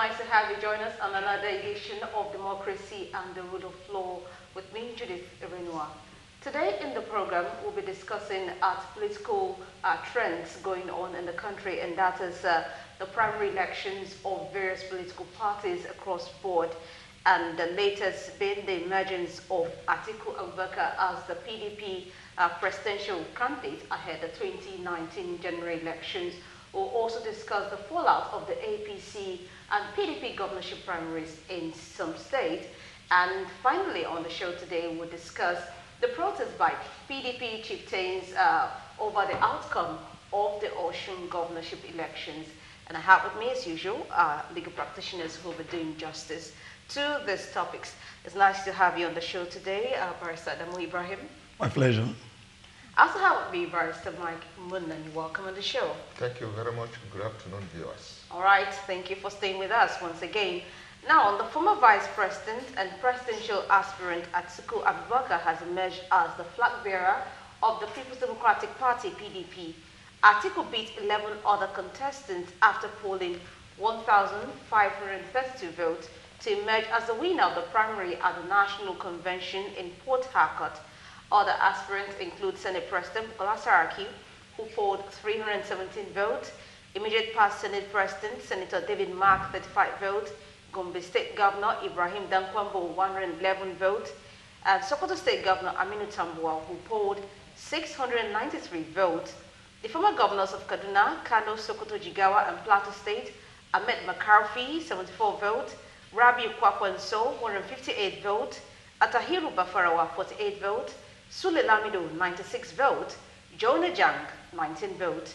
nice to have you join us on another edition of Democracy and the Rule of Law with me, Judith Irenua. Today in the program, we'll be discussing political trends going on in the country, and that is the primary elections of various political parties across board, and the latest being the emergence of Atiku as the PDP presidential candidate ahead of the 2019 general elections. We'll also discuss the fallout of the APC and PDP governorship primaries in some states. And finally on the show today, we'll discuss the protest by PDP chieftains over the outcome of the Osun governorship elections. And I have with me, as usual, legal practitioners who will be doing justice to these topics. It's nice to have you on the show today, Barrister Adamu Ibrahim. My pleasure. I also have with me Barrister Mike Munnan. Welcome on the show. Thank you very much. Good afternoon, viewers. All right, thank you for staying with us once again. Now, the former Vice President and presidential aspirant Atiku Abubakar has emerged as the flag bearer of the People's Democratic Party, PDP. Atiku beat 11 other contestants after polling 1,532 votes to emerge as the winner of the primary at the National Convention in Port Harcourt. Other aspirants include Senate President Bukola Saraki, who polled 317 votes, immediate past Senate President Senator David Mark 35 votes, Gombe State Governor Ibrahim Dankwambo 111 votes, and Sokoto State Governor Aminu Tambuwal, who polled 693 votes. The former governors of Kaduna, Kano, Sokoto, Jigawa, and Plateau State, Ahmed McCarthy 74 votes, Rabiu Kwakwanso 158 votes, Atahiru Bafarawa 48 votes, Sule Lamido 96 votes, Jonah Jang 19 votes,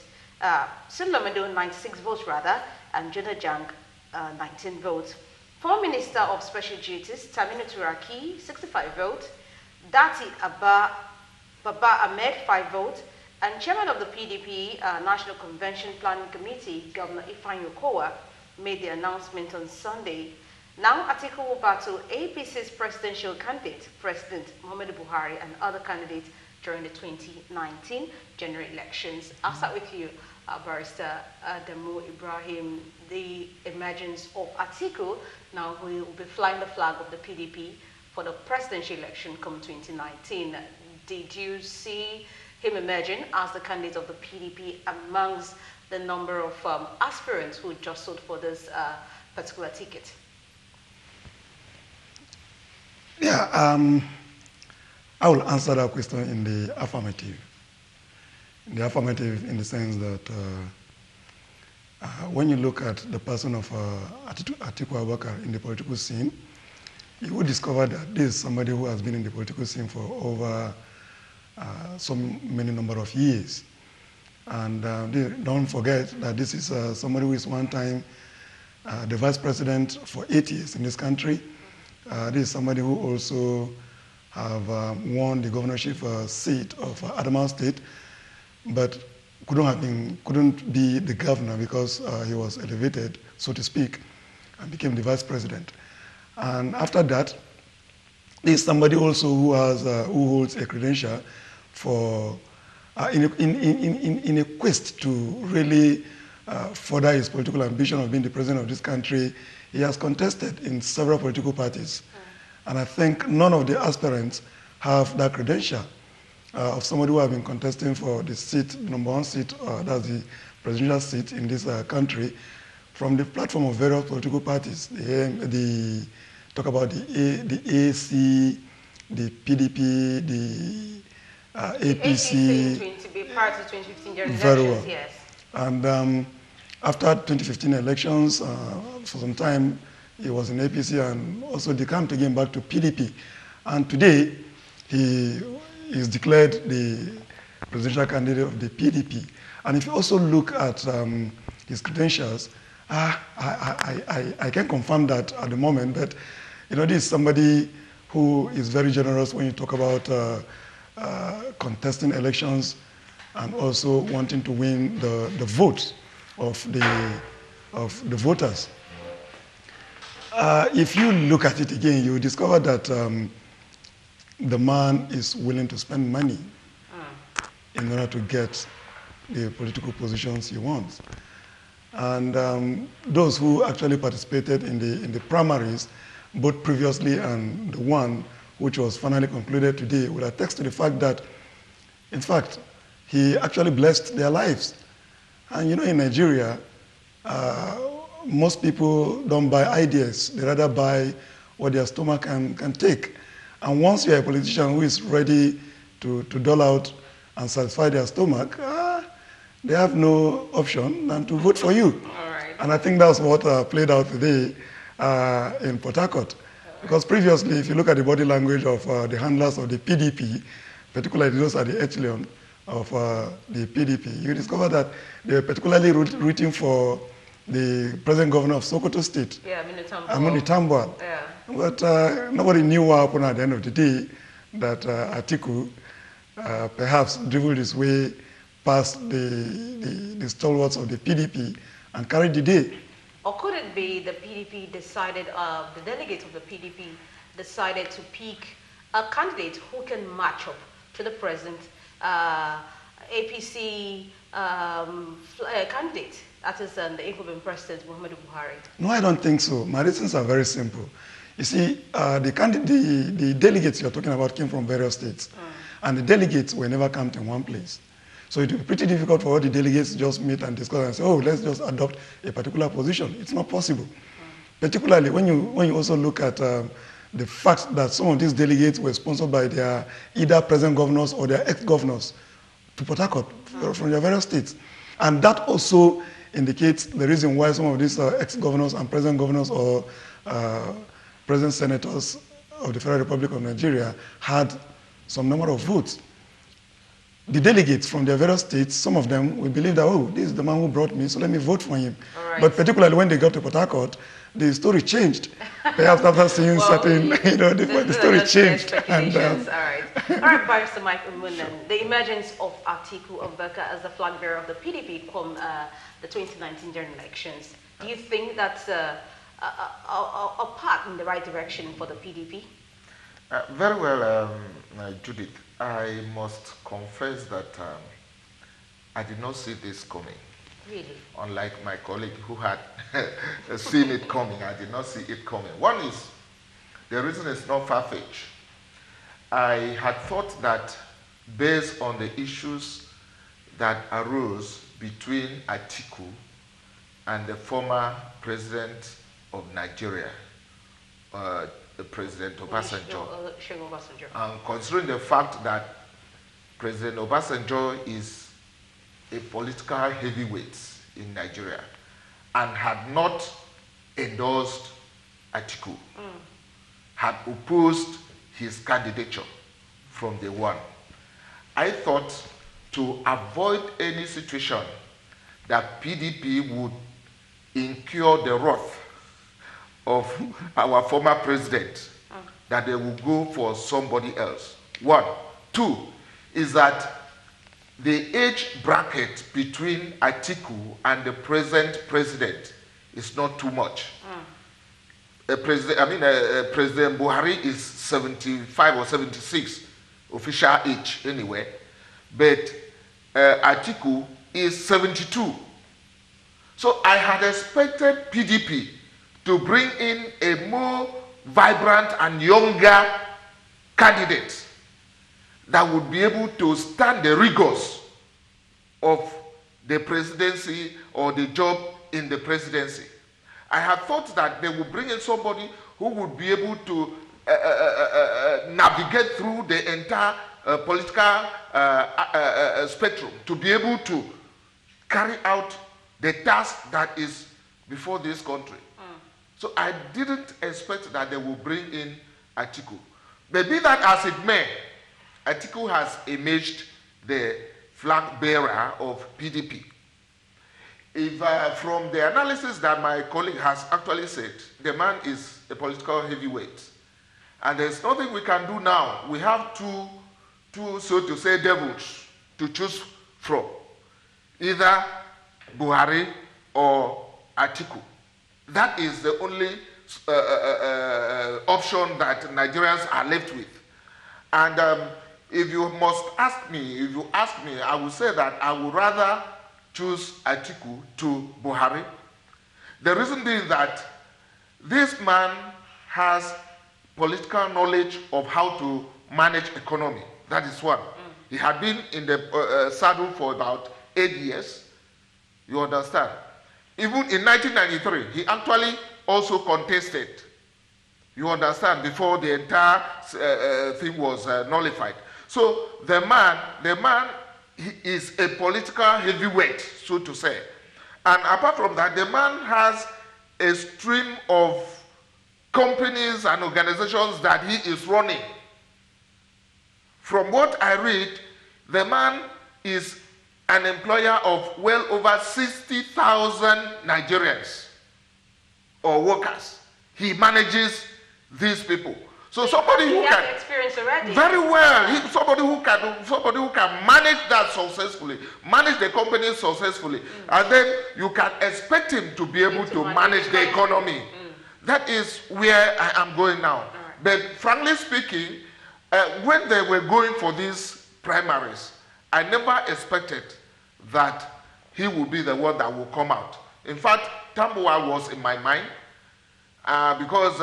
Sule Lamido 96 votes rather, and Jonah Jang 19 votes. Former Minister of Special Duties Taminu Turaki 65 votes, Dati Baba Ahmed 5 votes, and Chairman of the PDP National Convention Planning Committee, Governor Ifeanyi Okowa, made the announcement on Sunday. Now, Atiku will battle APC's presidential candidate, President Muhammadu Buhari, and other candidates during the 2019 general elections. I'll start with you, Barrister Adamu Ibrahim. The emergence of Atiku, now who will be flying the flag of the PDP for the presidential election come 2019. Did you see him emerging as the candidate of the PDP amongst the number of aspirants who jostled for this particular ticket? Yeah, I will answer that question in the affirmative. In the affirmative, in the sense that when you look at the person of Atiku Abubakar in the political scene, you will discover that this is somebody who has been in the political scene for over so many number of years. And don't forget that this is somebody who is one time the vice president for 8 years in this country. This is somebody who also have won the governorship seat of Adamawa State, but couldn't be the governor because he was elevated, so to speak, and became the vice president. And after that, there is somebody also who has who holds a credential for in a quest to really further his political ambition of being the president of this country. He has contested in several political parties. And I think none of the aspirants have that credential of somebody who has been contesting for the seat, number one seat, that's the presidential seat in this country, from the platform of various political parties. Talk about the AAC, the PDP, the APC. To be part of 2015 general very elections, well. yes. And after 2015 elections, for some time, he was in APC and also decamped again back to PDP. And today, he is declared the presidential candidate of the PDP. And if you also look at his credentials, I can confirm that at the moment, but this is somebody who is very generous when you talk about contesting elections and also wanting to win the votes of the voters. If you look at it again, you will discover that the man is willing to spend money in order to get the political positions he wants. And those who actually participated in the primaries, both previously and the one which was finally concluded today, will attest to the fact that, in fact, he actually blessed their lives. And you know, in Nigeria, most people don't buy ideas. They rather buy what their stomach can take. And once you're a politician who is ready to dole out and satisfy their stomach, they have no option than to vote for you. All right. And I think that's what played out today in Port Harcourt. Because previously, if you look at the body language of the handlers of the PDP, particularly those at the echelon of the PDP, you discover that they were particularly rooting for the present governor of Sokoto State, Yeah, Amoni Tambuwal. Yeah. But nobody knew what happened at the end of the day, that Atiku perhaps dribbled his way past the stalwarts of the PDP and carried the day. Or could it be the PDP decided, the delegates of the PDP decided to pick a candidate who can match up to the present APC candidate, that is the incumbent president, Muhammadu Buhari? No, I don't think so. My reasons are very simple. You see, the delegates you're talking about came from various states, and the delegates were never camped in one place. So it would be pretty difficult for all the delegates to just meet and discuss and say, oh, let's just adopt a particular position. It's not possible. Particularly when you also look at the fact that some of these delegates were sponsored by their either present governors or their ex-governors to Port Harcourt from their various states. And that also indicates the reason why some of these ex-governors and present governors or present senators of the Federal Republic of Nigeria had some number of votes. The delegates from their various states, some of them will believe that, oh, this is the man who brought me, so let me vote for him. Right. But particularly when they got to Port Harcourt, the story changed. Perhaps after seeing certain, the story changed. And, all right. All right, Barrister Mike Umunan, the emergence of Atiku Abubakar as the flag bearer of the PDP come the 2019 general elections, do you think that's a path in the right direction for the PDP? Very well, Judith. I must confess that I did not see this coming. Really? Unlike my colleague who had seen it coming, I did not see it coming. One is, the reason is not far-fetched. I had thought that based on the issues that arose between Atiku and the former president of Nigeria, President Obasanjo, and considering the fact that President Obasanjo is a political heavyweight in Nigeria and had not endorsed Atiku, had opposed his candidature from day one, I thought to avoid any situation that PDP would incur the wrath of our former president, that they will go for somebody else. One. Two is that the age bracket between Atiku and the present president is not too much. President Buhari is 75 or 76, official age anyway, but Atiku is 72. So I had expected PDP to bring in a more vibrant and younger candidate that would be able to stand the rigors of the presidency or the job in the presidency. I had thought that they would bring in somebody who would be able to navigate through the entire political spectrum, to be able to carry out the task that is before this country. So I didn't expect that they would bring in Atiku. But be that as it may, Atiku has emerged the flag bearer of PDP. If from the analysis that my colleague has actually said, the man is a political heavyweight. And there's nothing we can do now. We have two so to say, devils to choose from. Either Buhari or Atiku. That is the only option that Nigerians are left with. And if you ask me, I would say that I would rather choose Atiku to Buhari? The reason being that this man has political knowledge of how to manage economy. That is one. He had been in the saddle for about 8 years. You understand? Even in 1993, he actually also contested. You understand? Before the entire thing was nullified. So the man he is a political heavyweight, so to say. And apart from that, the man has a stream of companies and organizations that he is running. From what I read, the man is an employer of well over 60,000 Nigerians or workers. He manages these people. So somebody who has can experience already. Very well. Somebody who can manage that successfully, manage the company successfully, and then you can expect him to be able to manage the economy. That is where I am going now. Right. But frankly speaking, when they were going for these primaries, I never expected that he would be the one that will come out. In fact, Tambuwal was in my mind. Because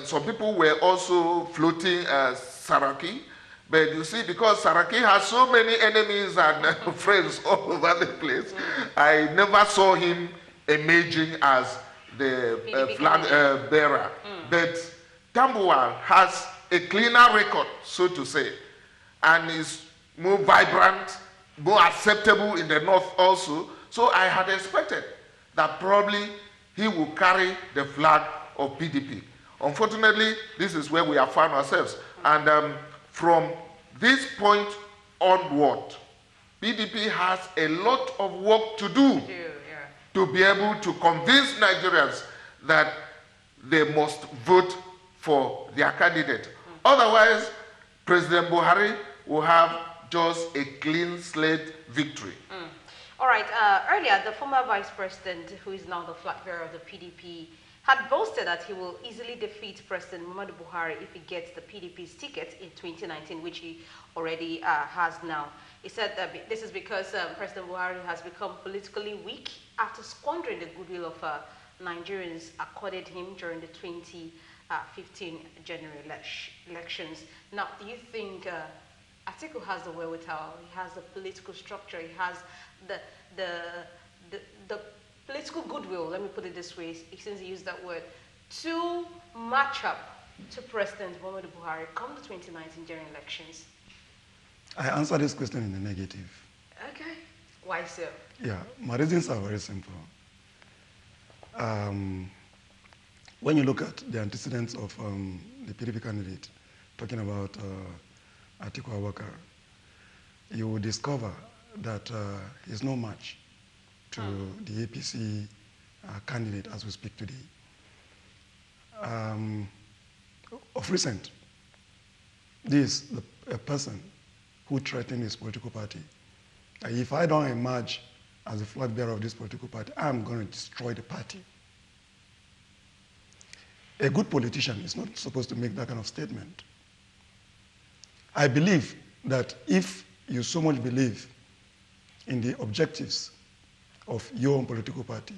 some people were also floating Saraki. But you see, because Saraki has so many enemies and friends all over the place, I never saw him emerging as the flag bearer. But Tambuwal has a cleaner record, so to say, and is more vibrant, more acceptable in the north also. So I had expected that probably he will carry the flag of PDP. Unfortunately, this is where we have found ourselves. And from this point onward, PDP has a lot of work to do to be able to convince Nigerians that they must vote for their candidate. Otherwise, President Buhari will have just a clean slate victory. All right, earlier, the former vice president, who is now the flag bearer of the PDP, had boasted that he will easily defeat President Muhammadu Buhari if he gets the PDP's ticket in 2019, which he already has now. He said that this is because President Buhari has become politically weak after squandering the goodwill of Nigerians accorded him during the 2015 general elections. Now, do you think Atiku has the wherewithal, he has the political structure, he has the political goodwill, let me put it this way, since he used that word, to match up to President Muhammadu Buhari come the 2019 general elections? I answer this question in the negative. Okay. Why so? Yeah, my reasons are very simple. When you look at the antecedents of the PDP candidate, talking about Atiku Abubakar, you will discover that he's no match to the APC candidate as we speak today. Of recent, this is a person who threatened his political party. If I don't emerge as the flag bearer of this political party, I'm going to destroy the party. A good politician is not supposed to make that kind of statement. I believe that if you so much believe in the objectives of your own political party,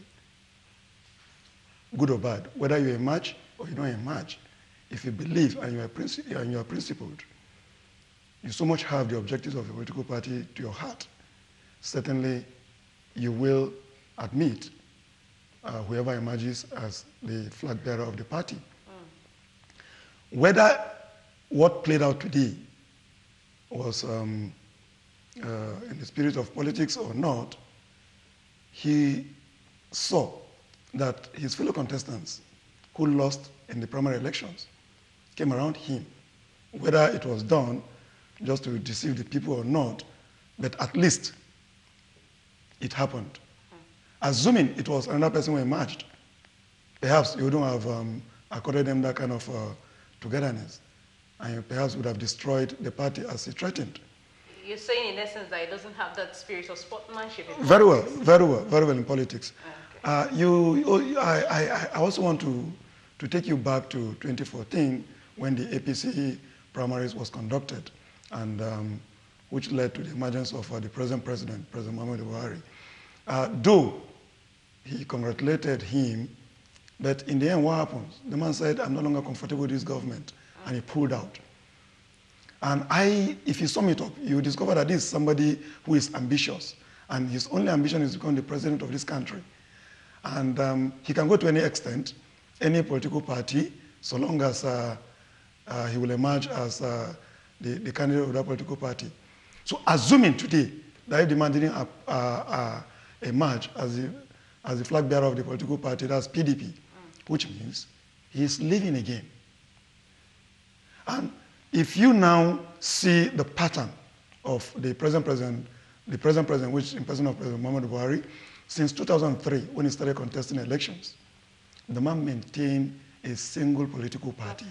good or bad, whether you emerge or you don't emerge, if you believe and you are principled, you so much have the objectives of your political party to your heart, certainly you will admit whoever emerges as the flag bearer of the party. Whether what played out today was in the spirit of politics or not, he saw that his fellow contestants who lost in the primary elections came around him. Whether it was done just to deceive the people or not, but at least it happened. Assuming it was another person who emerged, perhaps you wouldn't have accorded them that kind of togetherness, and perhaps would have destroyed the party as he threatened. You're saying in essence that it doesn't have that spirit of sportsmanship in very politics. Very well in politics. Okay. I also want to take you back to 2014 when the APC primaries was conducted, and which led to the emergence of the present president, President Muhammadu Buhari. Though he congratulated him, but in the end, what happened? The man said, I'm no longer comfortable with this government, and he pulled out. And if you sum it up, you discover that this is somebody who is ambitious, and his only ambition is to become the president of this country. And he can go to any extent, any political party, so long as he will emerge as the candidate of that political party. So assuming today that if the man didn't emerge as the flag bearer of the political party, that's PDP, which means he's leaving again. And if you now see the pattern of the present president, which in person of President Muhammadu Buhari, since 2003, when he started contesting elections, the man maintained a single political party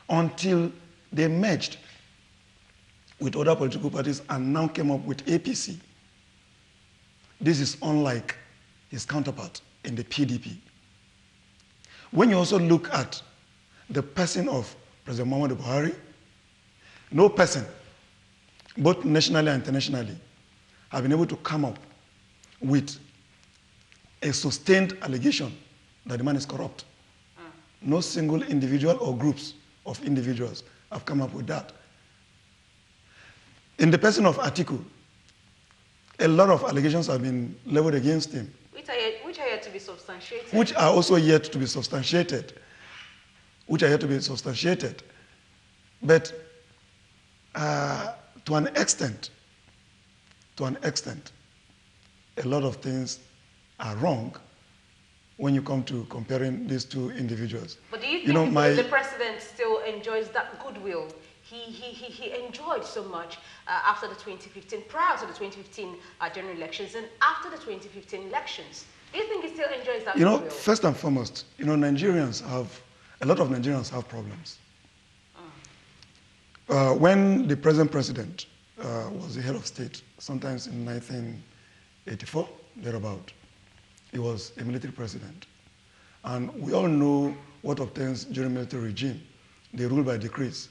until they merged with other political parties and now came up with APC. This is unlike his counterpart in the PDP. When you also look at the person of President Muhammadu Buhari, no person, both nationally and internationally, have been able to come up with a sustained allegation that the man is corrupt. No single individual or groups of individuals have come up with that. In the person of Atiku, a lot of allegations have been leveled against him. Which are yet to be substantiated. Which are also yet to be substantiated. But to an extent, a lot of things are wrong when you come to comparing these two individuals. But do you think the president still enjoys that goodwill he enjoyed so much after the 2015, prior to the 2015 general elections and after the 2015 elections? Do you think he still enjoys that goodwill? First and foremost, a lot of Nigerians have problems. When the present president was the head of state, sometimes in 1984, thereabout, he was a military president. And we all know what obtains during military regime. They rule by decrees.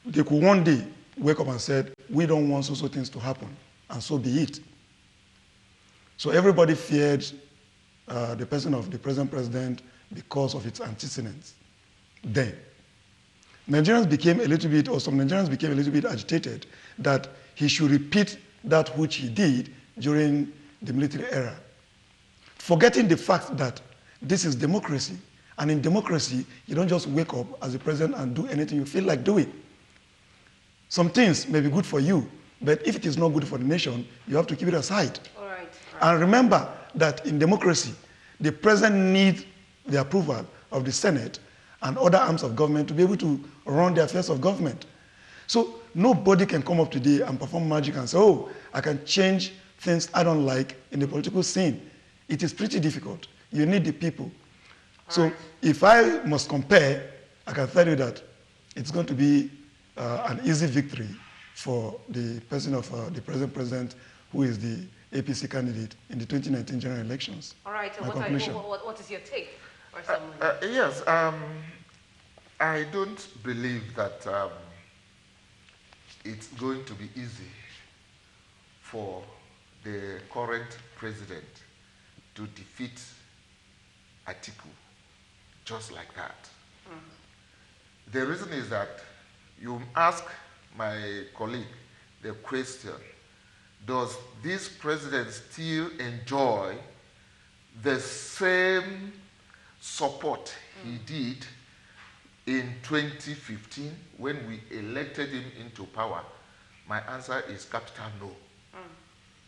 They could one day wake up and say, we don't want so things to happen, and so be it. So everybody feared the person of the present president because of its antecedents. Then, some Nigerians became a little bit agitated that he should repeat that which he did during the military era, forgetting the fact that this is democracy. And in democracy, you don't just wake up as a president and do anything you feel like doing. Some things may be good for you, but if it is not good for the nation, you have to keep it aside. All right. And remember that in democracy, the president needs the approval of the Senate and other arms of government to be able to run the affairs of government. So nobody can come up today and perform magic and say, oh, I can change things I don't like in the political scene. It is pretty difficult. You need the people. So if I must compare, I can tell you that it's going to be an easy victory for the person of the present president, who is the APC candidate in the 2019 general elections. All right, so what is your take? Yes, I don't believe that it's going to be easy for the current president to defeat Atiku just like that. The reason is that you ask my colleague the question, does this president still enjoy the same support he did in 2015 when we elected him into power? My answer is capital no.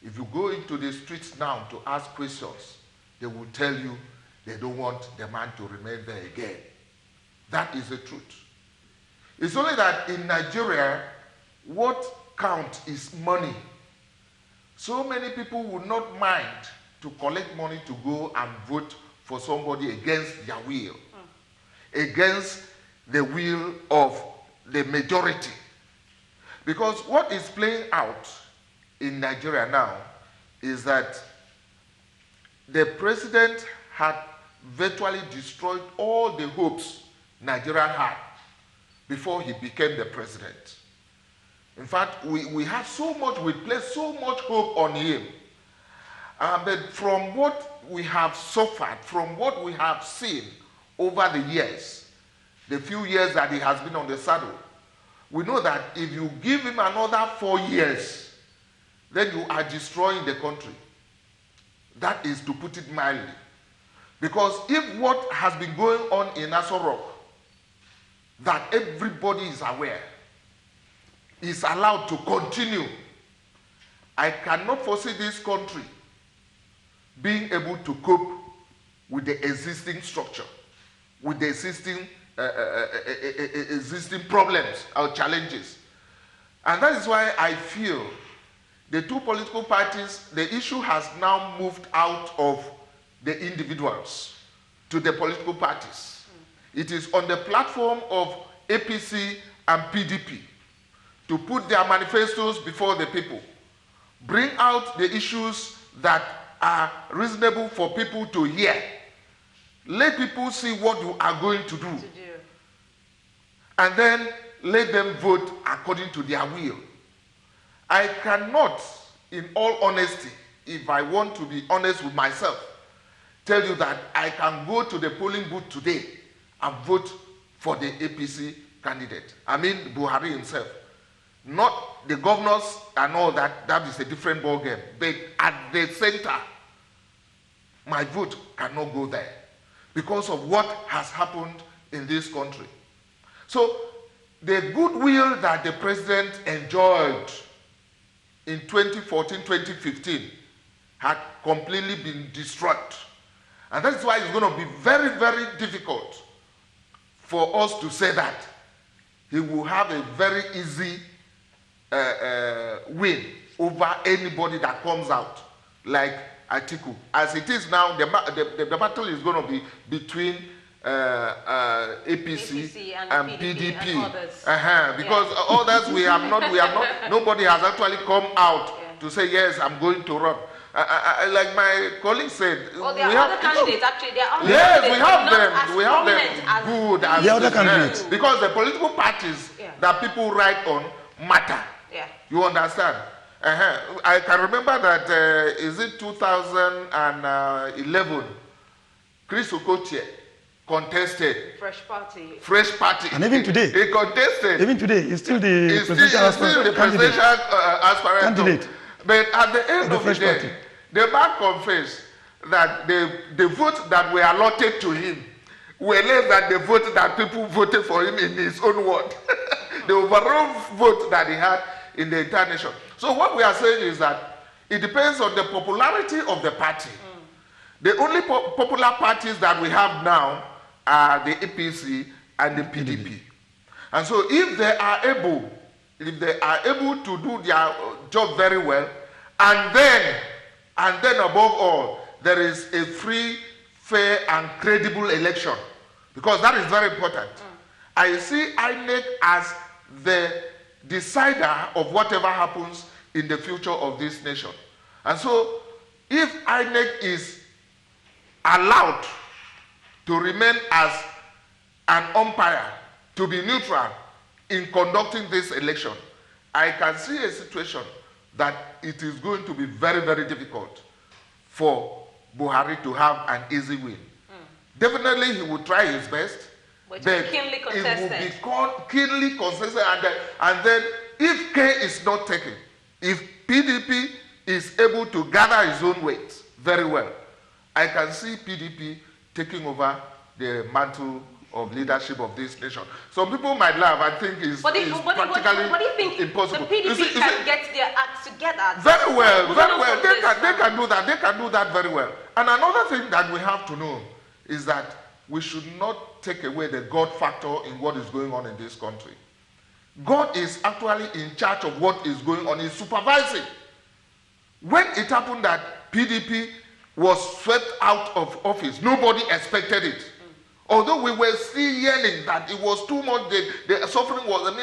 If you go into the streets now to ask questions, they will tell you they don't want the man to remain there again. That is the truth. It's only that in Nigeria, what counts is money. So many people would not mind to collect money to go and vote for somebody against their will, against the will of the majority. Because what is playing out in Nigeria now is that the president had virtually destroyed all the hopes Nigeria had before he became the president. In fact, we had so much, we placed so much hope on him. But from what we have suffered, from what we have seen over the years, the few years that he has been on the saddle, we know that if you give him another 4 years, then you are destroying the country. That is to put it mildly. Because if what has been going on in Aso Rock, that everybody is aware, is allowed to continue, I cannot foresee this country being able to cope with the existing structure, with the existing problems or challenges. And that is why I feel the two political parties, the issue has now moved out of the individuals to the political parties. It is on the platform of APC and PDP to put their manifestos before the people, bring out the issues that are reasonable for people to hear. Let people see what you are going to do. And then let them vote according to their will. I cannot, in all honesty, if I want to be honest with myself, tell you that I can go to the polling booth today and vote for the APC candidate. I mean Buhari himself. Not the governors and all that, that is a different ballgame. But at the center, my vote cannot go there because of what has happened in this country. So the goodwill that the president enjoyed in 2014, 2015 had completely been destroyed. And that's why it's going to be very, very difficult for us to say that he will have a very easy win over anybody that comes out like Atiku. As it is now, the battle is going to be between APC and PDP. And others. Because others we have not, nobody has actually come out to say, yes, I'm going to run. Like my colleague said, well, there are other candidates actually. There are yes, we have them. We have them good as the other candidates. Because the political parties that people write on matter. Yeah. You understand? I can remember that, is it 2011, Chris Okotie contested. Fresh Party. Fresh Party. And even today. He contested. Even today, he's still the presidential aspirant candidate. But at the end of the day, the man confessed that the votes that were allotted to him were less than the votes that people voted for him in his own ward. The overall vote that he had in the entire nation. So what we are saying is that it depends on the popularity of the party. The only popular parties that we have now are the APC and the PDP. And so if they are able to do their job very well, and then above all, there is a free, fair, and credible election, because that is very important. I see INEC as the decider of whatever happens in the future of this nation. And so, if INEC is allowed to remain as an umpire, to be neutral in conducting this election, I can see a situation that it is going to be very, very difficult for Buhari to have an easy win. Definitely, he will try his best. But it will be keenly contested. And then, if K is not taken, if PDP is able to gather his own weight very well, I can see PDP taking over the mantle of leadership of this nation. Some people might laugh and think it's practically impossible. The PDP can get their acts together? Very well, very well. They can do that. They can do that very well. And another thing that we have to know is that we should not take away the God factor in what is going on in this country. God is actually in charge of what is going on. He's supervising. When it happened that PDP was swept out of office, nobody expected it. Although we were still yelling that it was too much, the suffering was,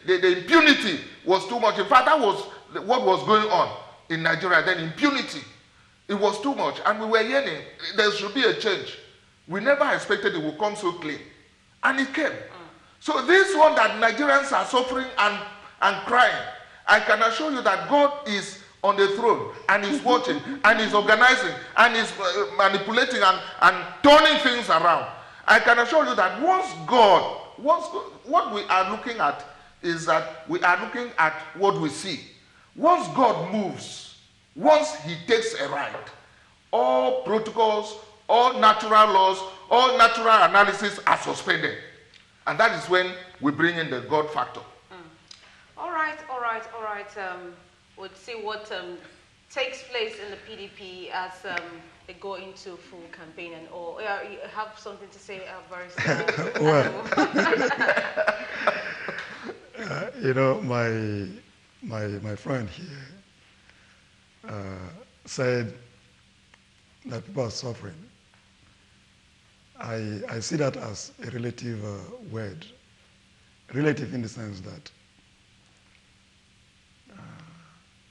the impunity was too much. In fact, that was what was going on in Nigeria then, impunity. It was too much. And we were yelling, there should be a change. We never expected it would come so clean. And it came. So this one that Nigerians are suffering and crying, I can assure you that God is on the throne and is watching and is organizing and is manipulating and turning things around. I can assure you that what we are looking at is that we are looking at what we see. Once God moves, once he takes a ride, all protocols, all natural laws, all natural analysis are suspended. And that is when we bring in the God factor. All right. We'll see what takes place in the PDP as they go into full campaign and all. Yeah, you have something to say, Boris? You know, my friend here said that people are suffering. I see that as a relative word. Relative in the sense that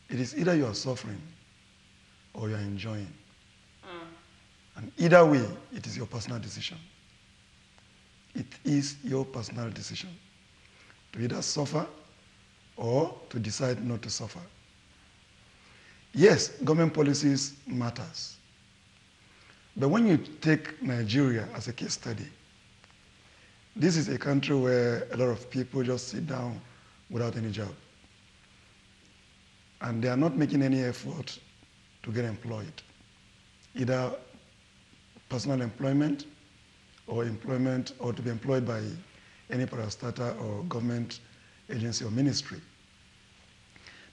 it is either you are suffering or you are enjoying. And either way, it is your personal decision. It is your personal decision to either suffer or to decide not to suffer. Yes, government policies matters. But when you take Nigeria as a case study, this is a country where a lot of people just sit down without any job. And they are not making any effort to get employed, either personal employment or to be employed by any parastatal or government agency or ministry.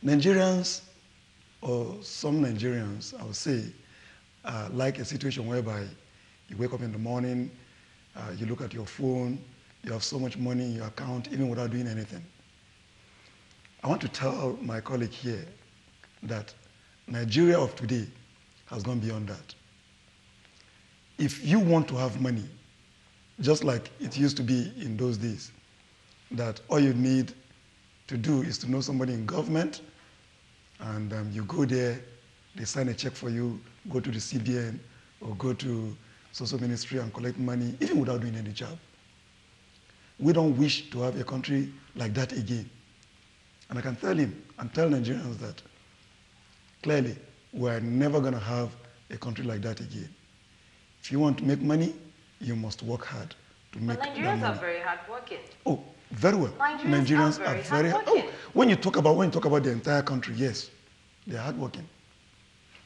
Nigerians, or some Nigerians, I would say, like a situation whereby you wake up in the morning, you look at your phone, you have so much money in your account, even without doing anything. I want to tell my colleague here that Nigeria of today has gone beyond that. If you want to have money, just like it used to be in those days, that all you need to do is to know somebody in government, and you go there, they sign a check for you, go to the CBN or go to social ministry and collect money, even without doing any job. We don't wish to have a country like that again. And I can tell him and tell Nigerians that clearly we're never going to have a country like that again. If you want to make money, you must work hard to make that money. Nigerians are very hardworking. Oh, very well. Nigerians are very hardworking. Oh, when you talk about the entire country, yes, they are hardworking.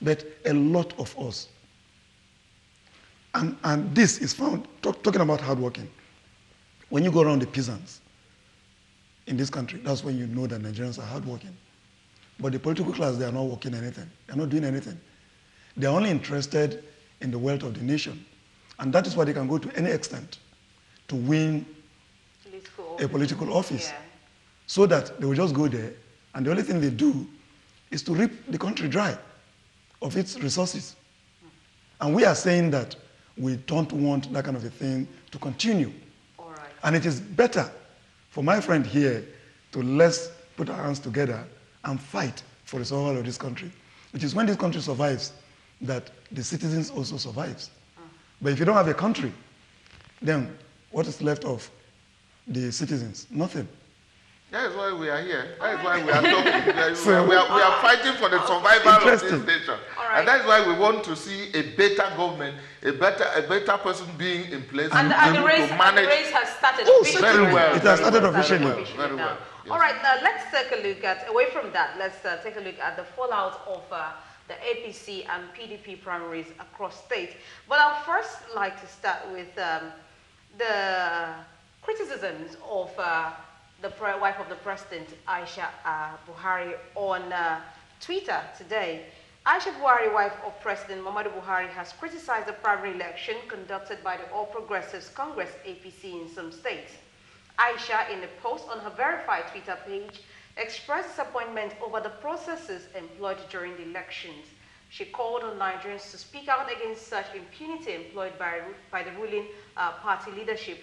But a lot of us, and this is found, talking about hardworking, when you go around the peasants in this country, that's when you know that Nigerians are hardworking. But the political class, they are not working anything. They're not doing anything. They're only interested in the wealth of the nation. And that is why they can go to any extent to win a political office. Yeah. So that they will just go there, and the only thing they do is to rip the country dry of its resources. And we are saying that we don't want that kind of a thing to continue. All right. And it is better for my friend here to let's put our hands together and fight for the survival of this country. It is when this country survives that the citizens also survives. But if you don't have a country, then what is left of the citizens? Nothing. That is why we are here. That is why we are talking. So, we are fighting for the survival of this nation. Right. And that is why we want to see a better government, a better person being in place and the race has started officially. Very well. It has started officially. Very well. Yes. All right, now let's take a look at, away from that, let's take a look at the fallout of the APC and PDP primaries across states. But I'd first like to start with the criticisms of the wife of the president, Aisha Buhari, on Twitter today. Aisha Buhari, wife of President Muhammadu Buhari, has criticized the primary election conducted by the All Progressives Congress, APC, in some states. Aisha, in a post on her verified Twitter page, expressed disappointment over the processes employed during the elections. She called on Nigerians to speak out against such impunity employed by the ruling party leadership.